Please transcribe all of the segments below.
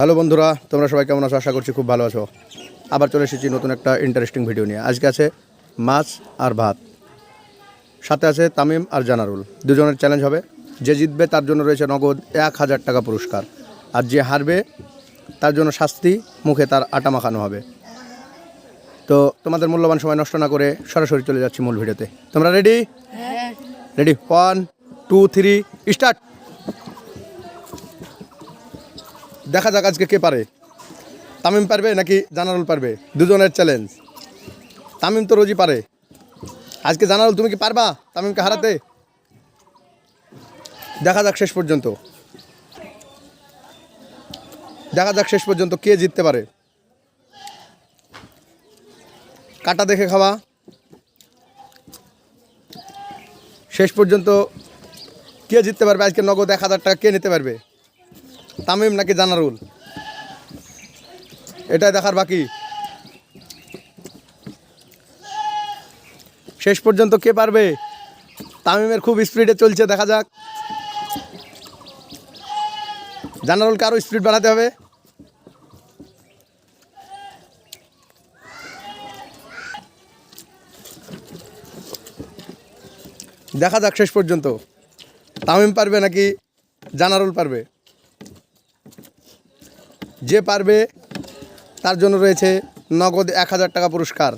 Hello বন্ধুরা, তোমরা সবাই কেমন আছো? আশা করছি খুব ভালো আছো। আবার চলে এসেছি নতুন একটা ইন্টারেস্টিং ভিডিও নিয়ে। আজকে আছে মাছ আর ভাত, সাথে আছে তামিম আর জানারুল। দুজনের চ্যালেঞ্জ হবে। যে জিতবে তার জন্য রয়েছে নগদ 1000 টাকা পুরস্কার, আর যে হারবে তার জন্য শাস্তি, মুখে তার আটা মাখানো হবে। তো তোমাদের মূল্যবান সময় নষ্ট না করে সরাসরি চলে যাচ্ছি মূল ভিডিওতে। তোমরা রেডি? Ready, 1 2 3 start. দেখা যাক আজকে কে পারে। তামিম পারবে নাকি জানারুল পারবে? দুজনের চ্যালেঞ্জ। তামিম তো রোজই পারে, আজকে জানারুল তুমি কি পারবা তামিমকে হারাতে? দেখা যাক শেষ পর্যন্ত, কে জিততে পারে। কাটা দেখে খাওয়া। শেষ পর্যন্ত কে জিততে পারবে? আজকে নগদ 1000 টাকা কে নিতে পারবে? তামিম নাকি জানারুল, এটাই দেখার বাকি। শেষ পর্যন্ত কে পারবে? তামিমের খুব স্পিডে চলছে, দেখা যাক। জানারুলকে আরও স্পিড বাড়াতে হবে। দেখা যাক শেষ পর্যন্ত তামিম পারবে নাকি জানারুল পারবে। যে পারবে তার জন্য রয়েছে নগদ 1000 টাকা পুরস্কার।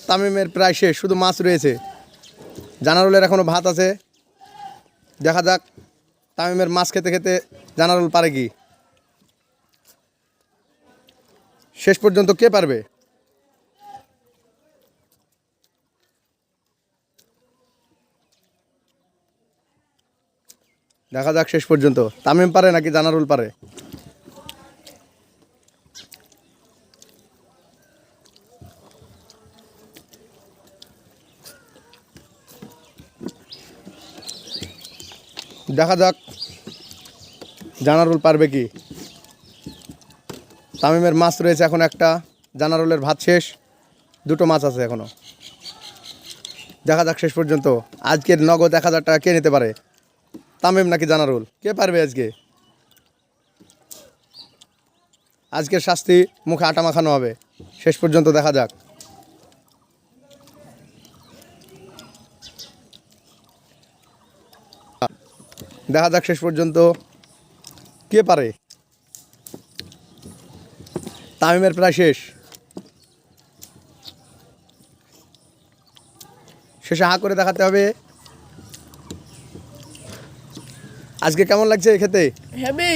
তামিমের প্রায় শেষ, শুধু মাছ রয়েছে। জানারুলের এখনও ভাত আছে। দেখা যাক তামিমের মাছ খেতে খেতে জানারুল পারে কি। শেষ পর্যন্ত কে পারবে? দেখা যাক শেষ পর্যন্ত তামিম পারে নাকি জানারুল পারে। দেখা যাক জানারুল পারবে কি। তামিমের মাছ রয়েছে এখন একটা, জানারুলের ভাত শেষ, দুটো মাছ আছে এখনো। দেখা যাক শেষ পর্যন্ত আজকের নগদ 1000 টাকা কে নিতে পারে, তামিম নাকি জানারুল? কে পারবে আজকে? আজকের শাস্তি, মুখে আটা মাখানো হবে। শেষ পর্যন্ত দেখা যাক। দেখা যাক শেষ পর্যন্ত কে পারে। তামিমের প্রায় শেষ, শেষে হা করে দেখাতে হবে। আজকে কেমন লাগছে খেতে? হেভি।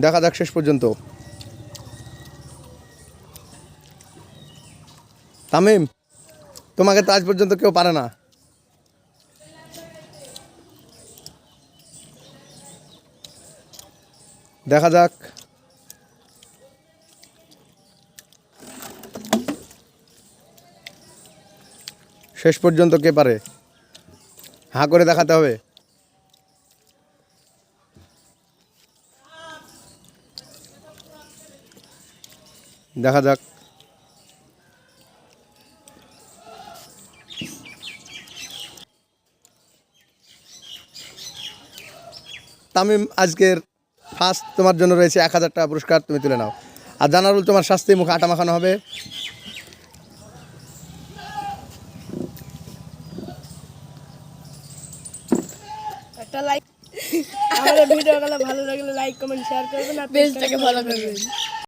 দেখা যাক শেষ পর্যন্ত। তামিম, তোমাকে তো আজ পর্যন্ত কেউ পারে না। দেখা যাক। শেষ পর্যন্ত কে পারে? হা করে দেখাতে হবে। দেখা যাক। তামিম, আজকের ফার্স্ট তোমার জন্য রয়েছে 1000 টাকা পুরস্কার, তুমি তুলে নাও। আর জানারুল, তোমার শাস্তি, মুখে আটা মাখানো হবে। একটা লাইক, আমাদের ভিডিওগুলো ভালো লাগলে লাইক কমেন্ট শেয়ার করবেন আর পেজটাকে ফলো করবেন।